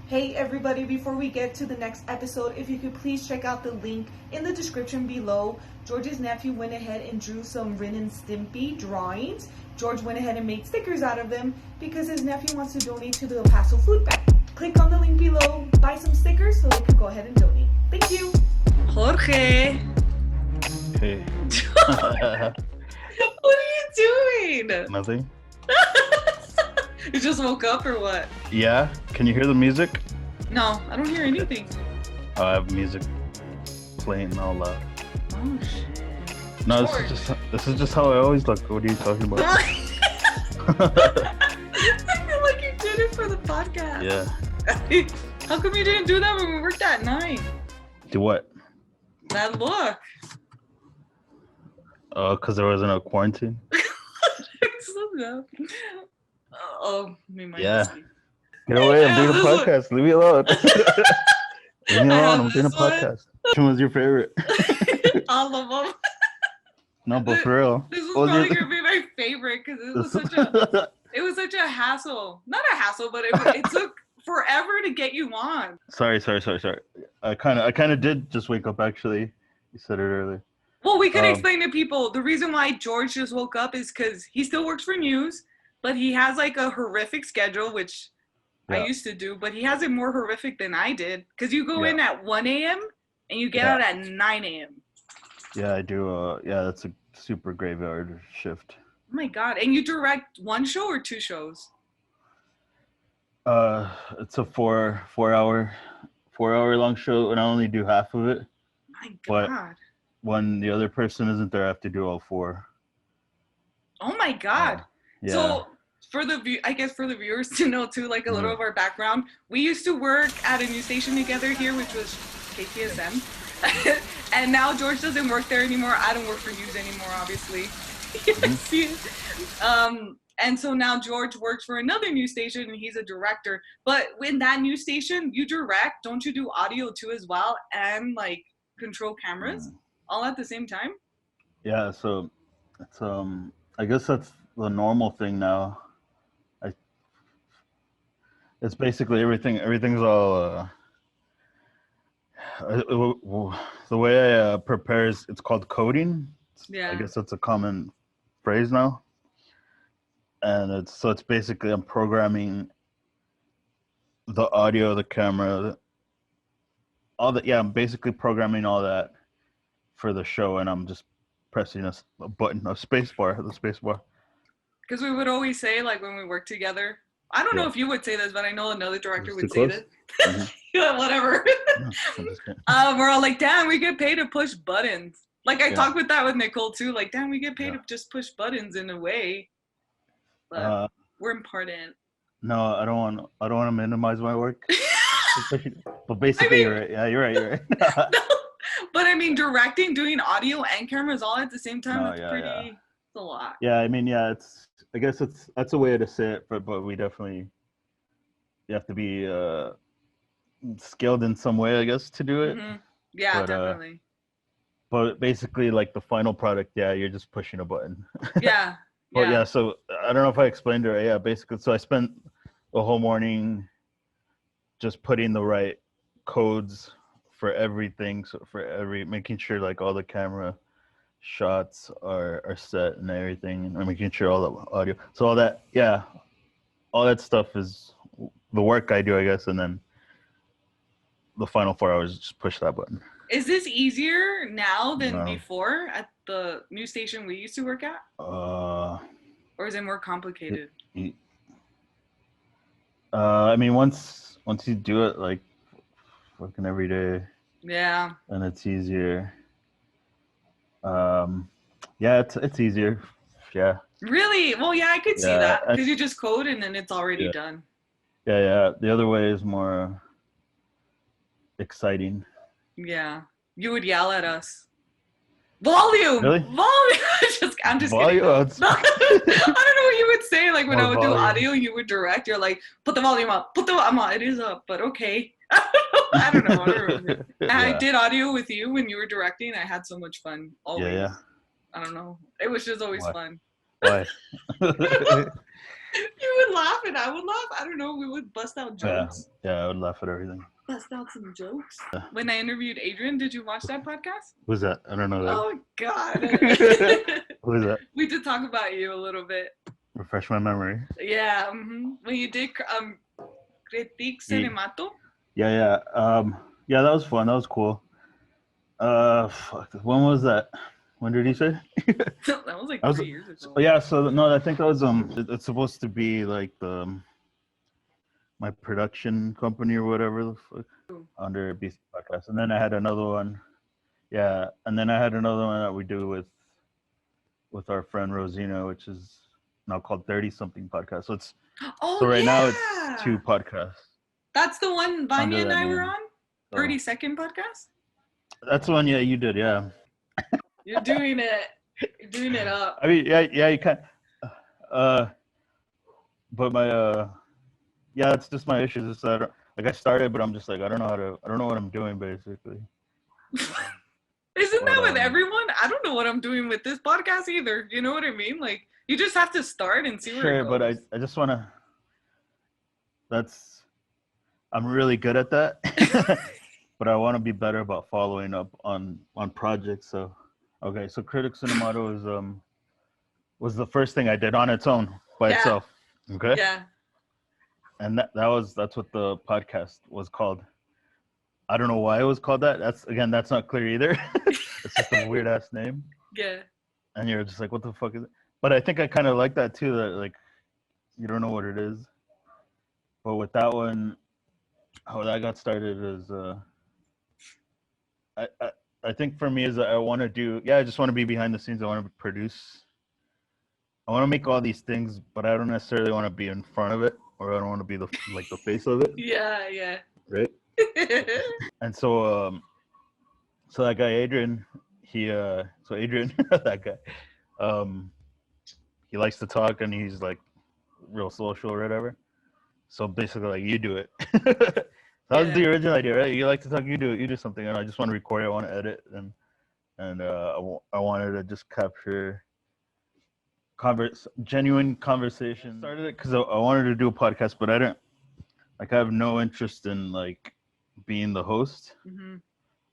Hey everybody, before we get to the next episode, if you could please check out the link in the description below. George's nephew went ahead and drew some Ren and Stimpy drawings. George went ahead and made stickers out of them because his nephew wants to donate to the El Paso Food Bank. Click on the link below, buy some stickers so they can go ahead and donate. Thank you. Jorge. Hey. What are you doing? Nothing. You just woke up or what? Yeah. Can you hear the music? No, I don't hear anything. I have music playing all loud. Oh shit. No, George. this is just how I always look. What are you talking about? I feel like you did it for the podcast. Yeah. How come you didn't do that when we worked at 9? Do what? That look. Because there wasn't a quarantine. Oh, me my Yeah. mistake. Get away! I'm doing a podcast. Leave me alone. Leave me alone. I'm doing a this one. podcast. Which one was your favorite? All of them. No, but for real. This was What was probably your- gonna be my favorite because it was such a hassle. Not a hassle, but it took forever to get you on. Sorry. I kind of did just wake up. Actually, you said it earlier. Well, we could explain to people the reason why George just woke up is because he still works for News, but he has like a horrific schedule, which Yeah. I used to do, but he has it more horrific than I did because you go Yeah. in at 1 a.m. and you get Yeah. out at 9 a.m. Yeah, I do. Yeah, that's a super graveyard shift. Oh my God. And you direct one show or 2 shows? It's a four hour long show, and I only do half of it. My But- God. When the other person isn't there, I have to do all 4. Oh my God. Yeah. So for the viewers to know too, like a little of our background, we used to work at a news station together here, which was KPSM. And now George doesn't work there anymore. I don't work for News anymore, obviously. And so now George works for another news station and he's a director. But in that news station, you direct, don't you do audio too as well? And like control cameras all at the same time? Yeah, so it's I guess that's the normal thing now. It's basically everything's all the way I prepare is it's called coding. Yeah. I guess that's a common phrase now. And it's basically I'm programming the audio, the camera, I'm basically programming all that for the show, and I'm just pressing a button, the space bar. Because we would always say, like, when we worked together, I don't know Yeah. if you would say this, but I know another director Is would it say close? this. Yeah, whatever. No, I'm just kidding. We're all like, damn, we get paid to push buttons. Like, I Yeah. talked with that with Nicole, too. Like, damn, we get paid Yeah. to just push buttons in a way. But we're important. No, I don't want to minimize my work. But basically, you're right. Yeah, you're right. But, I mean, directing, doing audio and cameras all at the same time, No, it's it's a lot. Yeah, I mean, yeah, I guess that's a way to say it, but we definitely, you have to be skilled in some way, I guess, to do it. Mhm. Yeah, But, definitely. But basically, like the final product, yeah, you're just pushing a button. Yeah. But yeah, so I don't know if I explained it right. Yeah, basically, so I spent the whole morning just putting the right codes for everything, so making sure like all the camera shots are set and everything, and making sure all the audio. So all that stuff is the work I do, I guess, and then the final 4 hours just push that button. Is this easier now than No. before at the news station we used to work at? Or is it more complicated? I mean, once you do it like working every day, Yeah. and it's easier. Yeah, it's easier. Yeah. Really? Well, yeah, I could see Yeah, that because you just code and then it's already Yeah. done. Yeah. The other way is more exciting. Yeah. You would yell at us. Volume! Really? Volume! I'm just kidding. Volume? I don't know what you would say. Like when More I would do volume. audio, you would direct. You're like, put the volume up. It is up, but okay. I don't know. I don't remember. I Yeah. did audio with you when you were directing. I had so much fun. Always. Yeah. I don't know. It was just always Why? fun. Why? You would laugh and I would laugh. I don't know. We would bust out jokes. Yeah, I would laugh at everything. Bust out some jokes. When I interviewed Adrian, did you watch that podcast? Who's that? I don't know that. Oh God. Who is that? We did talk about you a little bit. Refresh my memory. Yeah. When you did Critique Cinemato. Yeah. Yeah, that was fun. That was cool. Fuck. When was that? When did he say? That was like 3 years ago. Yeah. So no, I think that was It's supposed to be like my production company or whatever the fuck under BC Podcast, and then I had another one. Yeah, and then I had another one that we do with our friend Rosina, which is now called 30 Something Podcast. So it's now it's 2 podcasts. That's the one Vanya and I were on? 30 Second Podcast? That's the one, yeah, you did, yeah. You're doing it. You're doing it up. I mean, yeah, you can. But my, yeah, it's just my issue. It's that, I started, but I'm just like, I don't know what I'm doing, basically. Isn't that with everyone? I don't know what I'm doing with this podcast either. You know what I mean? Like, you just have to start and see where it goes. But I just want to, I'm really good at that. But I want to be better about following up on projects. So, okay, so Critic Cinemato was the first thing I did on its own by itself. Okay. Yeah. And that's what the podcast was called. I don't know why it was called that. That's not clear either. It's just a weird ass name. Yeah. And you're just like, what the fuck is it? But I think I kind of like that too. That like, you don't know what it is. But with that one, how that got started is, I think for me is that I want to do. Yeah, I just want to be behind the scenes. I want to produce. I want to make all these things, but I don't necessarily want to be in front of it, or I don't want to be the face of it. Yeah. Right. And so that guy Adrian, that guy, he likes to talk and he's like real social or whatever. So basically, like, you do it. That was the original idea, right? You like to talk, you do it. You do something, and I just want to record it. I want to edit, and I wanted to just capture genuine conversation. Started it because I wanted to do a podcast, but I have no interest in like being the host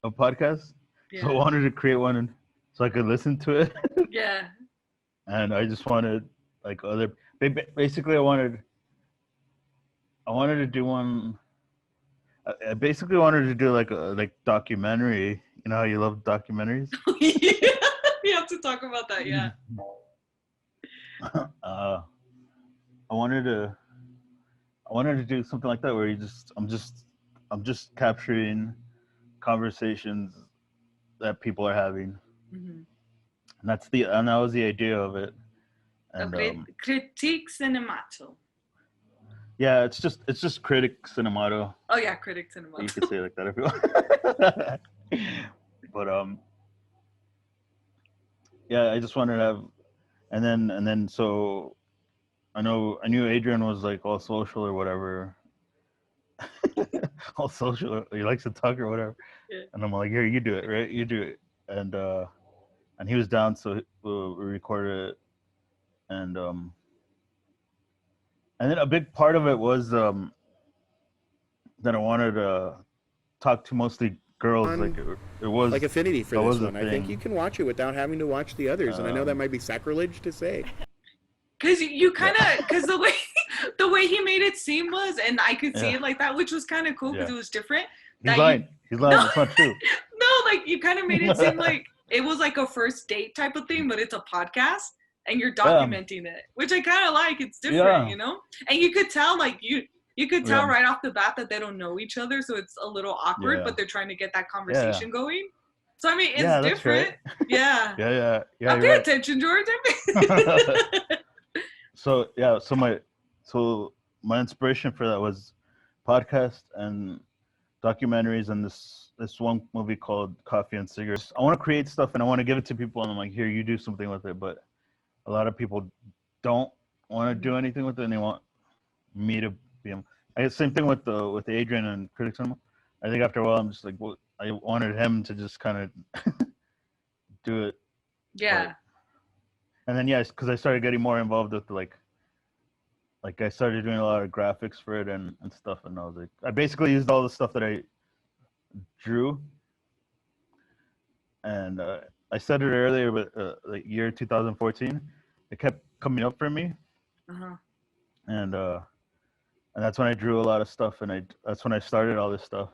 of podcasts. Yeah. So I wanted to create one so I could listen to it. Yeah. And I just wanted like basically I wanted to do one. I basically wanted to do like a documentary. You know how you love documentaries? Yeah. We have to talk about that, yeah. I wanted to do something like that where I'm just capturing conversations that people are having. And that was the idea of it. And Critique Cinemato. Yeah, it's just Critic Cinemato. Oh yeah, Critic Cinemato. You could say it like that if you want. But yeah, I just wanted to have, and then so I knew Adrian was like all social or whatever. All social, he likes to talk or whatever. Yeah. And I'm like, here, you do it, right? You do it. And he was down, so we recorded it. And then a big part of it was that I wanted to talk to mostly girls. Like it was like affinity for this one. I think you can watch it without having to watch the others, and I know that might be sacrilege to say. Because the way he made it seem was, and I could see it like that, which was kind of cool because it was different. He's lying. He's lying. No, it's not true. No, like you kind of made it seem like it was like a first date type of thing, but it's a podcast. And you're documenting it, which I kind of like. It's different, you know? And you could tell, like, you could tell right off the bat that they don't know each other, so it's a little awkward, but they're trying to get that conversation going. So, I mean, it's different. Right. Yeah. Yeah. I pay attention, George. So my inspiration for that was podcast and documentaries and this one movie called Coffee and Cigarettes. I want to create stuff and I want to give it to people, and I'm like, here, you do something with it, but a lot of people don't want to do anything with it, and they want me to be. I guess same thing with Adrian and Critics Cinema. I think after a while, I'm just like, well, I wanted him to just kind of do it. Yeah. And then because I started getting more involved with like like I started doing a lot of graphics for it and stuff, and I was like, I basically used all the stuff that I drew, and I said it earlier, but like year 2014, it kept coming up for me, Uh-huh. and that's when I drew a lot of stuff, and that's when I started all this stuff.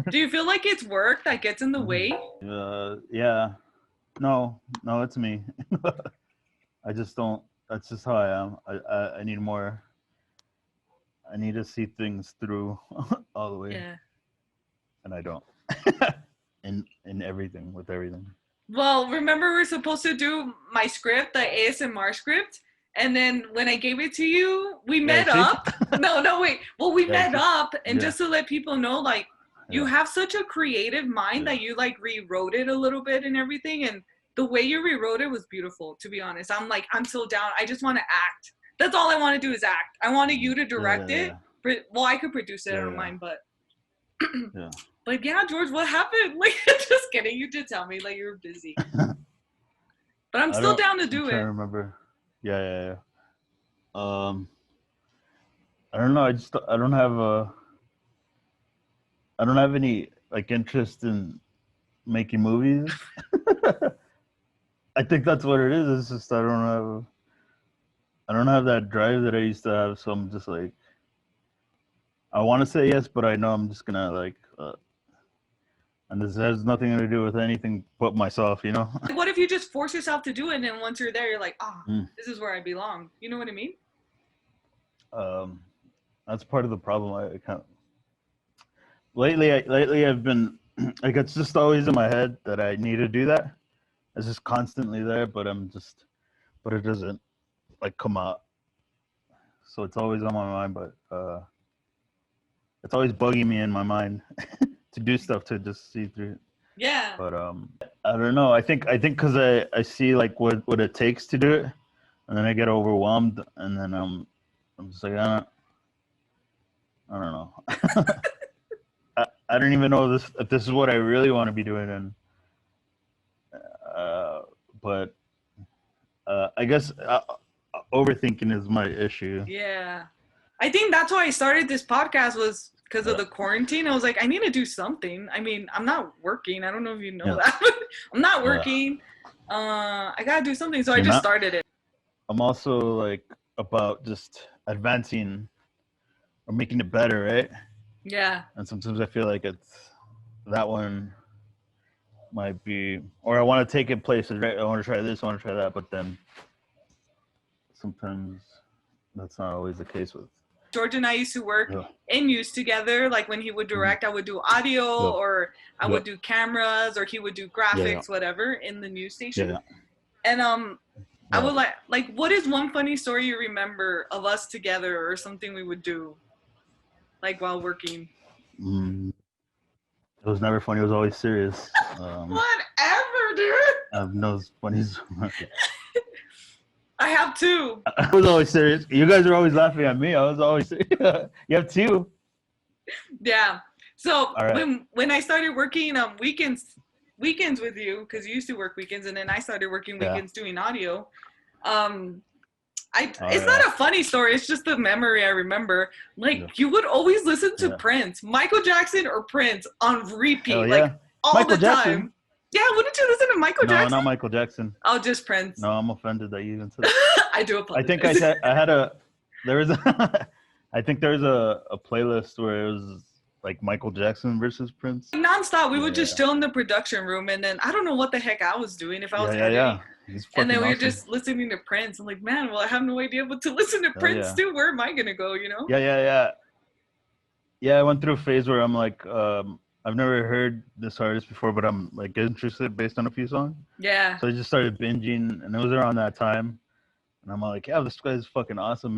Do you feel like it's work that gets in the way? Yeah, no, it's me. I just don't. That's just how I am. I need more. I need to see things through all the way. Yeah. And I don't. in everything, with everything. Well, remember we're supposed to do my script, the ASMR script, and then when I gave it to you, we met up. No, wait. Well, we met up, and just to let people know, like, you have such a creative mind that you like rewrote it a little bit and everything, and the way you rewrote it was beautiful, to be honest. I'm so down. I just want to act. That's all I want to do is act. I wanted you to direct it. Well, I could produce it, I don't mind, but But yeah, George, what happened? Like, just kidding. You did tell me like you were busy. But I'm still down to do it. I remember. Yeah. I don't know. I don't have any like interest in making movies. I think that's what it is. It's just I don't have that drive that I used to have. So I'm just like, I want to say yes, but I know I'm just gonna like, and this has nothing to do with anything but myself, you know. What if you just force yourself to do it, and then once you're there, you're like, this is where I belong. You know what I mean? That's part of the problem. I kind of lately I've been like, it's just always in my head that I need to do that. It's just constantly there, but it doesn't like come out. So it's always on my mind, but it's always bugging me in my mind to do stuff, to just see through it. Yeah. But I don't know. I think because I see like what it takes to do it, and then I get overwhelmed, and then I'm just like, I don't know. I don't even know if this is what I really want to be doing, and but I guess overthinking is my issue. Yeah, I think that's why I started this podcast, was because of the quarantine. I was like, I need to do something. I mean, I'm not working. I don't know if you know that. I'm not working. I gotta do something, so I just started it. I'm also like about just advancing or making it better, right? Yeah. And sometimes I feel like that one might be, or I want to take it places, right? I want to try this, I want to try that, but then sometimes that's not always the case with. George and I used to work in news together. Like when he would direct, I would do audio, or I would do cameras, or he would do graphics, whatever, in the news station. Yeah. And I would like, what is one funny story you remember of us together, or something we would do, like while working? It was never funny. It was always serious. Whatever, dude. I have no funny. I have two. I was always serious. You guys are always laughing at me. I was always serious. You have two. Yeah. So when I started working weekends with you, because you used to work weekends, and then I started working weekends doing audio. It's not a funny story. It's just the memory I remember. Like you would always listen to Prince, Michael Jackson, or Prince on repeat, like all Michael the Jackson. time. Yeah, wouldn't you listen to Michael Jackson? No, not Michael Jackson. Oh, just Prince. No, I'm offended that you even said that. I do apologize. I think I think there was a playlist where it was like Michael Jackson versus Prince. Nonstop, we would just chill in the production room, and then I don't know what the heck I was doing, if I was editing. And then we were just listening to Prince. I'm like, man, well, I have no idea what to listen to Prince to. Where am I gonna go? You know? Yeah, I went through a phase where I'm like, I've never heard this artist before, but I'm like interested based on a few songs. Yeah. So I just started binging, and it was around that time, and I'm like, yeah, this guy's fucking awesome.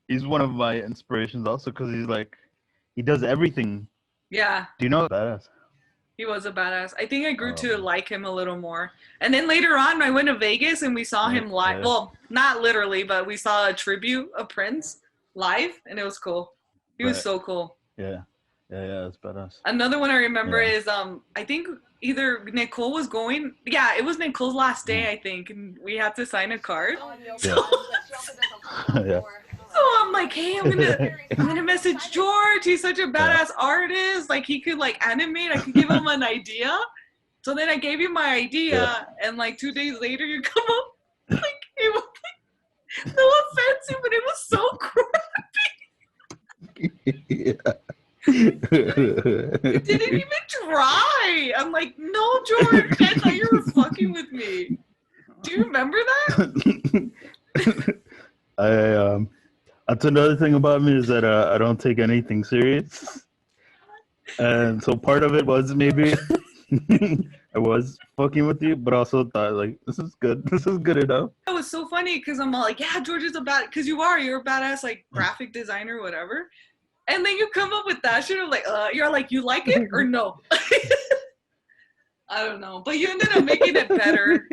He's one of my inspirations also, because he's like, he does everything. Yeah. Do you know badass? He was a badass. I think I grew to like him a little more. And then later on, I went to Vegas and we saw him live. Yeah. Well, not literally, but we saw a tribute of Prince live, and it was cool. He was so cool. Yeah, it's badass. Another one I remember is I think either Nicole was going. Yeah, it was Nicole's last day, I think, and we had to sign a card. So Yeah. So I'm like, hey, I'm gonna message George. He's such a badass artist. Like he could like animate. I could give him an idea. So then I gave you my idea, and like 2 days later, you come up like it was like, no offensive, but it was so crappy. You didn't even try. I'm like, no, George. I thought you were fucking with me. Do you remember that? That's another thing about me is that I don't take anything serious, and so part of it was maybe I was fucking with you, but also thought like this is good enough. It was so funny because I'm all like, yeah, George is because you're a badass like graphic designer or whatever, and then you come up with that shit. I'm like, you're like, you like it or no? I don't know, but you ended up making it better.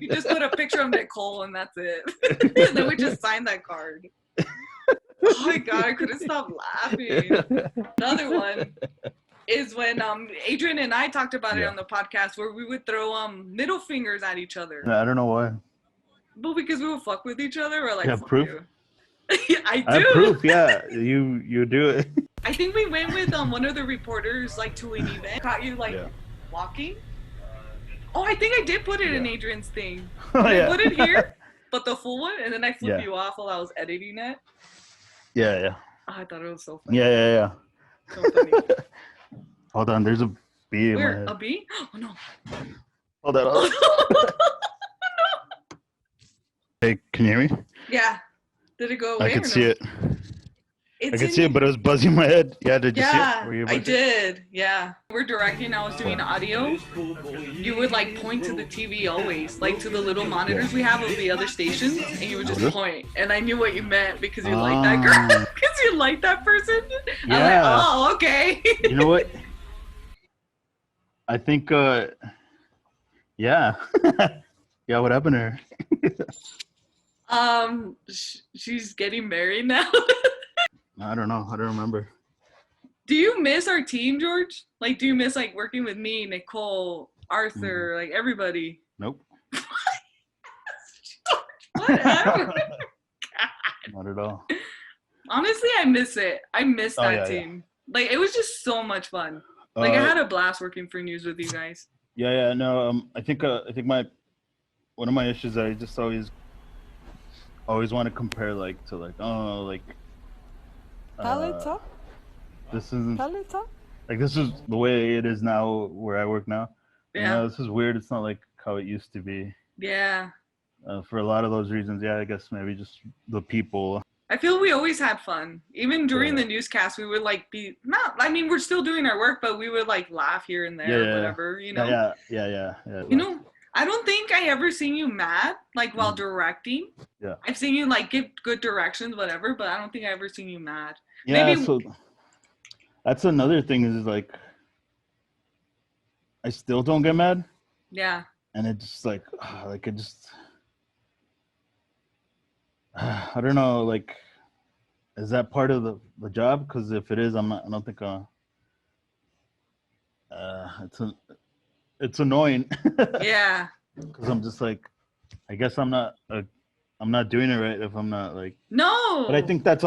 You just put a picture of Nicole and that's it. And then we just signed that card. Oh my god, I couldn't stop laughing. Another one is when Adrian and I talked about it on the podcast where we would throw middle fingers at each other. I don't know why. But because we would fuck with each other, or like you have proof? You. I do. I have proof, yeah. You do it. I think we went with one of the reporters like to an event. Caught you like walking. Oh, I think I did put it in Adrian's thing. I put it here, but the full one, and then I flipped you off while I was editing it. Yeah. Oh, I thought it was so funny. Yeah. So funny. Hold on, there's a bee in my Where? head. A bee? Oh no. Hold on. Hey, can you hear me? Yeah. Did it go away? I can see it. It's I can see it, but it was buzzing my head. Yeah, did you see it? Were you able I to? did. Yeah. We're directing. I was doing audio. You would like point to the TV always, like to the little monitors we have of the other stations, and you would just point. And I knew what you meant because you like that girl, because you like that person. Yeah. I'm like, oh, okay. You know what? I think, yeah. Yeah, what happened to her? She's getting married now. I don't know. I don't remember. Do you miss our team, George? Like, do you miss like working with me, Nicole, Arthur, like everybody? Nope. Whatever. Not at all. Honestly, I miss it. I miss that team. Like, it was just so much fun. Like, I had a blast working for News with you guys. Yeah. No, I think one of my issues I just always want to compare like to like this isn't like this is the way it is now where I work now. Yeah. You know, this is weird. It's not like how it used to be. Yeah. For a lot of those reasons, I guess maybe just the people. I feel we always had fun. Even during the newscast, we would like we're still doing our work, but we would like laugh here and there or whatever, you know? Yeah. You know, I don't think I ever seen you mad, like while directing. Yeah. I've seen you like give good directions, whatever, but I don't think I ever seen you mad. Yeah, maybe... so that's another thing is like, I still don't get mad. Yeah. And it's just like it just, I don't know, like, is that part of the job? Because if it is, I don't think it's annoying. Yeah. Because I'm just like, I guess I'm not doing it right if I'm not like. No. But I think that's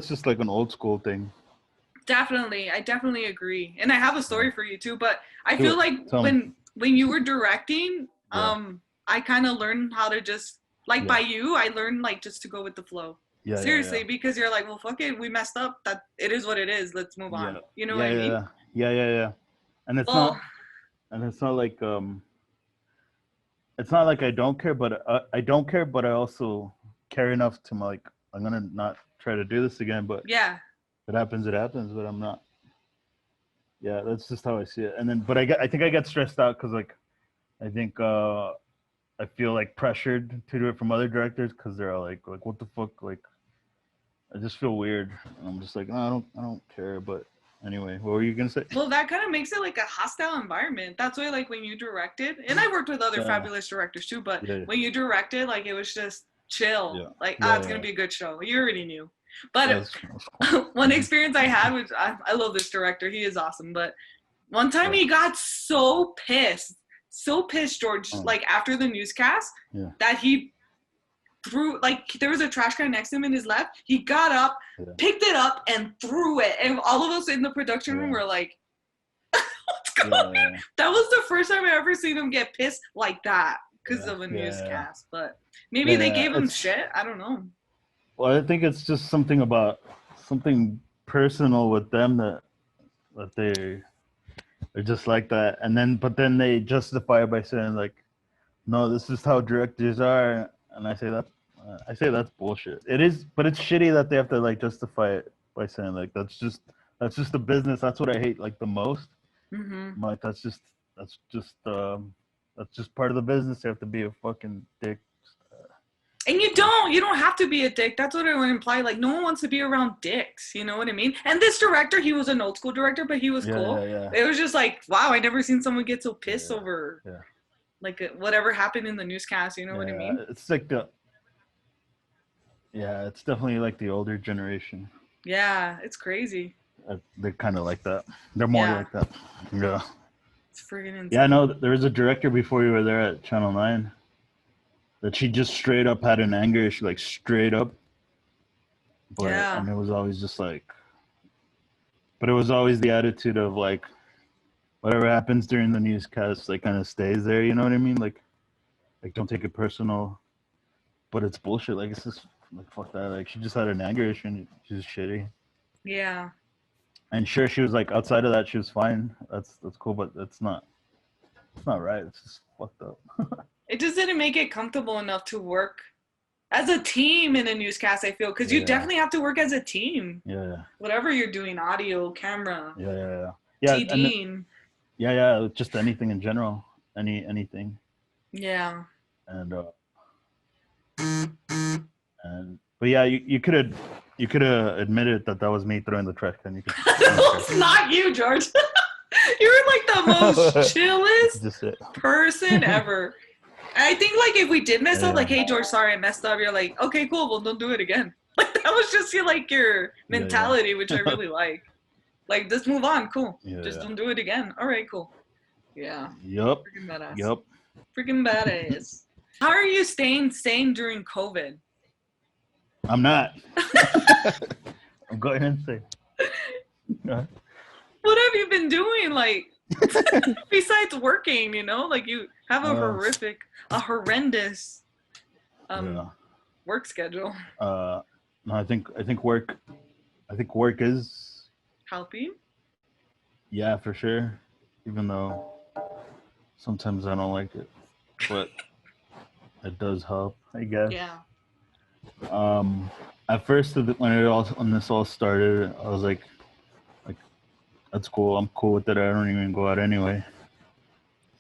just like an old school thing. Definitely. I definitely agree. And I have a story for you too, but I feel like when you were directing, I kind of learned how to just like by you, I learned like just to go with the flow. Yeah. Seriously, because you're like, well, fuck it, we messed up. That it is what it is. Let's move on. You know what I mean? Yeah. And it's not like it's not like I don't care, but I don't care, but I also care enough to like, I'm gonna not try to do this again. But if it happens, but I'm not. Yeah, that's just how I see it. And then, but I think I get stressed out because like, I think I feel like pressured to do it from other directors because they're all like what the fuck, like, I just feel weird. And I'm just like, no, I don't care. But anyway, what were you gonna say? Well, that kind of makes it like a hostile environment. That's why, like, when you directed, and I worked with other fabulous directors too, but when you directed, like, it was just chill. Yeah. Like, it's gonna be a good show. You already knew. But one experience I had, which I love this director. He is awesome. But one time he got so pissed, George, like after the newscast, that he threw, like, there was a trash can next to him in his lap. He got up, picked it up, and threw it. And all of us in the production room were like, what's going on? That was the first time I ever seen him get pissed like that because of a newscast. But maybe they gave him shit. I don't know. Well, I think it's just something personal with them that they're just like that. And but then they justify it by saying like, no, this is how directors are. And I say that's bullshit. It is, but it's shitty that they have to like justify it by saying like that's just the business. That's what I hate like the most. Mm-hmm. Like that's just part of the business. They have to be a fucking dick. And you don't have to be a dick. That's what I would imply. Like, no one wants to be around dicks. You know what I mean? And this director, he was an old school director, but he was cool. Yeah. It was just like, wow, I never seen someone get so pissed over like whatever happened in the newscast. You know what I mean? It's like it's definitely like the older generation. Yeah, it's crazy. They're kind of like that. They're more like that. Yeah. It's friggin' insane. Yeah, I know there was a director before you were there at Channel 9. That she just straight up had an anger issue, like straight up. But and it was always just like, but it was always the attitude of like, whatever happens during the newscast, like kind of stays there. You know what I mean? Like don't take it personal. But it's bullshit. Like it's just like fuck that. Like she just had an anger issue and she's shitty. Yeah. And sure, she was like outside of that, she was fine. That's cool, but it's not right. It's just fucked up. It just didn't make it comfortable enough to work as a team in a newscast, I feel, because you definitely have to work as a team. Yeah. Whatever you're doing, audio, camera. Yeah. TDing. Just anything in general. Anything. Yeah. And but yeah, you could have admitted that was me throwing the trash can. It's not you, George. You're like the most chillest person ever. I think like if we did mess up, like, hey George, sorry I messed up, you're like, okay, cool, well don't do it again. Like that was just your mentality, which I really like. Like, just move on, cool. Just don't do it again. All right, cool. Yeah. Yep. Freaking badass. Yep. Freaking badass. How are you staying sane during COVID? I'm not. I'm going insane. What have you been doing, like, besides working, you know? Like, you have a horrendous work schedule. No, I think work is helping. Yeah, for sure. Even though sometimes I don't like it, but it does help, I guess. Yeah. At first, when this all started, I was like, that's cool. I'm cool with it. I don't even go out anyway,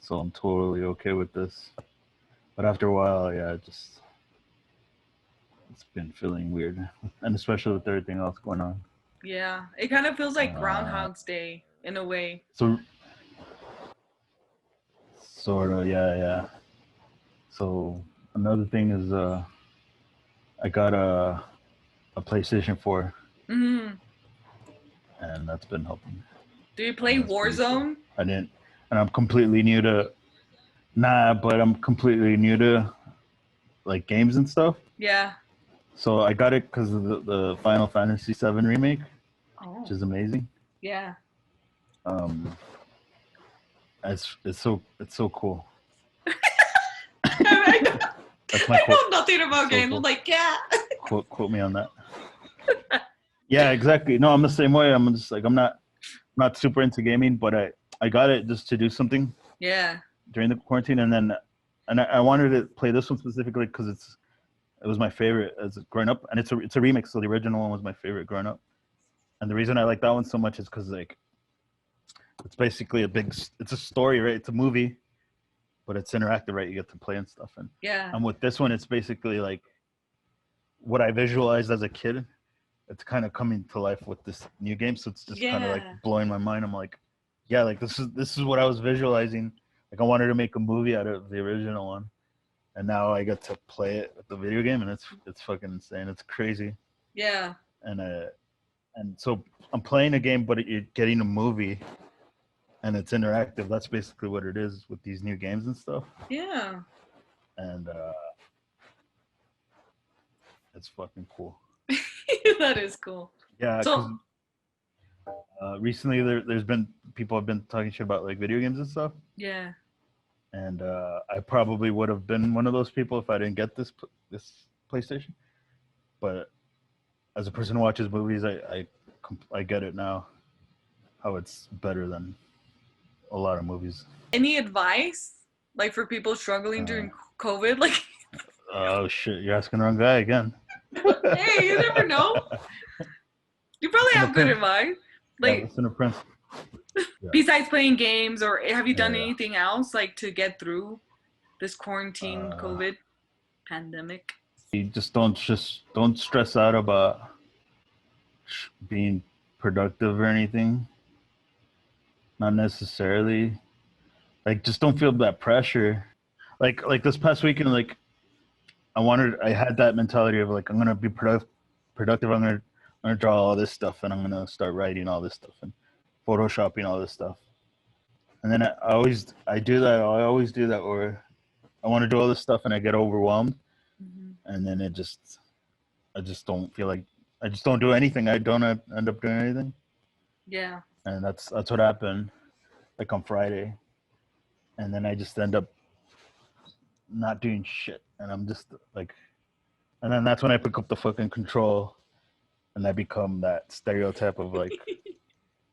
so I'm totally okay with this. But after a while, it's been feeling weird, and especially with everything else going on. Yeah, it kind of feels like Groundhog's Day in a way. So, sort of, yeah. So another thing is, I got a PlayStation 4, and that's been helping. Do you play Warzone? I didn't, and I'm completely new to. But I'm completely new to like games and stuff. Yeah. So I got it because of the Final Fantasy VII remake, which is amazing. Yeah. It's so cool. That's my quote. I know nothing about games. Cool. I'm like, yeah. Quote me on that. Yeah, exactly. No, I'm the same way. I'm just like, I'm not super into gaming, but I got it just to do something. Yeah. During the quarantine, and I wanted to play this one specifically because it was my favorite as growing up, and it's a remix, so the original one was my favorite growing up. And the reason I like that one so much is because like it's basically it's a story, right? It's a movie, but it's interactive, right? You get to play and stuff. And with this one, it's basically like what I visualized as a kid. It's kind of coming to life with this new game, so it's just kind of like blowing my mind. I'm like, yeah, like this is what I was visualizing. Like I wanted to make a movie out of the original one, and now I get to play it with the video game, and it's fucking insane. It's crazy. Yeah. And so I'm playing a game, but you're getting a movie, and it's interactive. That's basically what it is with these new games and stuff. Yeah. And It's fucking cool. That is cool. Yeah, because So recently there's been people have been talking shit about like video games and stuff. yeah. And I probably would have been one of those people if I didn't get this PlayStation. But as a person who watches movies, I get it now, how it's better than a lot of movies. Any advice, like for people struggling during COVID? Like, oh shit, you're asking the wrong guy again. hey, you never know. You probably have good advice. Like, listen to Prince. Besides playing games, or have you done anything else like to get through this quarantine COVID pandemic? You just don't stress out about being productive or anything. Not necessarily. Like, just don't feel that pressure. Like this past weekend, like I had that mentality of like I'm gonna be productive. I'm gonna draw all this stuff, and I'm gonna start writing all this stuff and photoshopping all this stuff. And then I always do that. I always do that where I want to do all this stuff and I get overwhelmed, and then I just don't feel like I just don't do anything. I don't end up doing anything. Yeah. And that's what happened, like on Friday, and then I just end up not doing shit, and I'm just like, and then that's when I pick up the fucking control, and I become that stereotype of like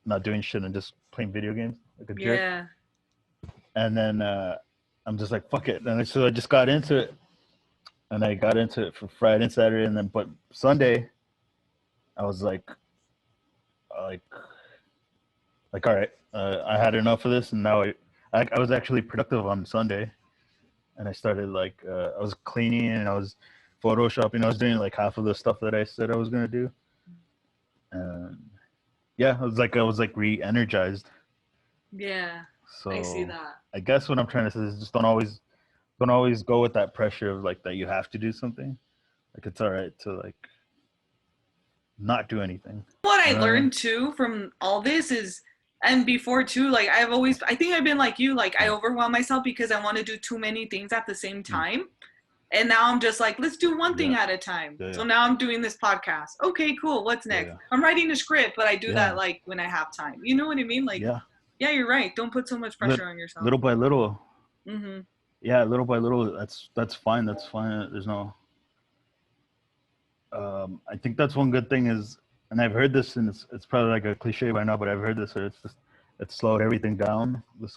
not doing shit and just playing video games like a jerk. Yeah. And then I'm just like, fuck it. And so I just got into it. And I got into it for Friday and Saturday. And then, but Sunday, I was like, all right, I had enough of this. And now I was actually productive on Sunday. And I started like, I was cleaning and I was photoshopping. I was doing like half of the stuff that I said I was going to do. And yeah, I was like re-energized. Yeah. So I see that. I guess what I'm trying to say is just don't always go with that pressure of like that you have to do something. Like it's all right to like not do anything. What I learned too from all this is, and before too, like I think I've been like you, like I overwhelm myself because I want to do too many things at the same time. And now I'm just like, let's do one thing at a time. So now I'm doing this podcast. Okay, cool. What's next? I'm writing a script, but I do that like when I have time. You know what I mean? Like, yeah, you're right. Don't put so much pressure on yourself. Little by little. Mm-hmm. Yeah, little by little. That's fine. That's fine. There's no. I think that's one good thing is, and I've heard this, and it's probably like a cliche by now, but I've heard this. It slowed everything down. This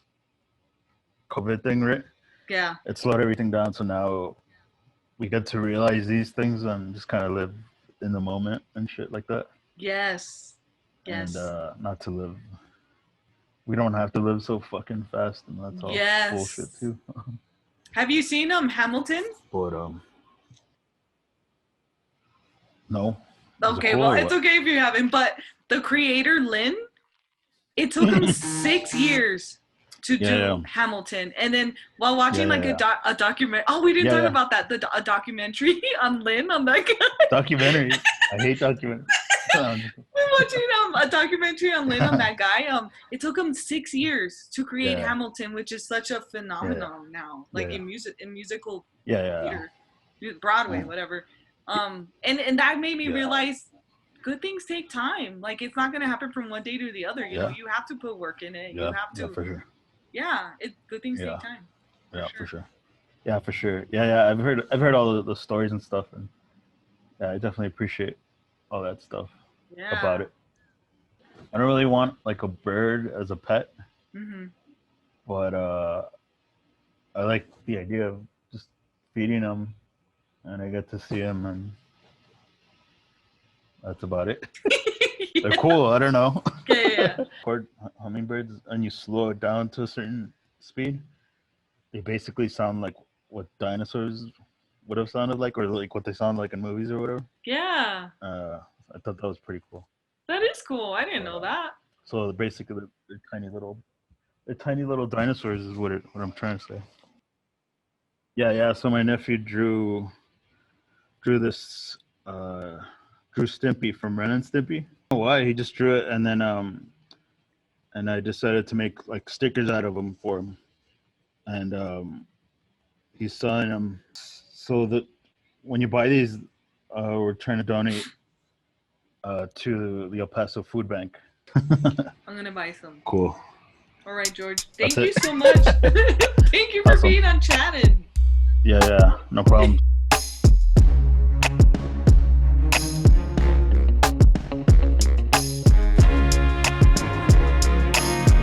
COVID thing, right? Yeah. It slowed everything down. So now we get to realize these things and just kind of live in the moment and shit like that. Yes. Yes. And not to live. We don't have to live so fucking fast, and that's all bullshit too. Have you seen Hamilton? But no. Okay, well it's okay if you haven't. But the creator Lin, it took him 6 years to do Hamilton, and then while watching a document. Oh, we didn't talk about that. A documentary on Lin, on that guy. Documentary. I hate documentaries. We're watching a documentary on Lin, on that guy. It took him 6 years to create Hamilton, which is such a phenomenon now, like in musical theater, Broadway, whatever. And that made me realize good things take time. Like it's not gonna happen from one day to the other. You know, you have to put work in it. You have to. Yeah, for sure. Yeah, good things take time. For sure. Yeah, for sure. Yeah. I've heard all the stories and stuff, and I definitely appreciate all that stuff about it. I don't really want like a bird as a pet, but I like the idea of just feeding them, and I get to see them, and that's about it. They're cool. I don't know. Record hummingbirds, and you slow it down to a certain speed. They basically sound like what dinosaurs would have sounded like, or like what they sound like in movies or whatever. Yeah. I thought that was pretty cool. That is cool. I didn't know that. So basically, they're tiny little dinosaurs is what I'm trying to say. Yeah. So my nephew drew this Drew Stimpy from Ren and Stimpy. I don't know why, he just drew it, and then and I decided to make like stickers out of them for him, and he's selling them. So that when you buy these, We're trying to donate to the El Paso Food Bank. I'm gonna buy some. Cool. All right, George. That's Thank you it. so much. Thank you for Awesome. being on Chatted. Yeah, no problem.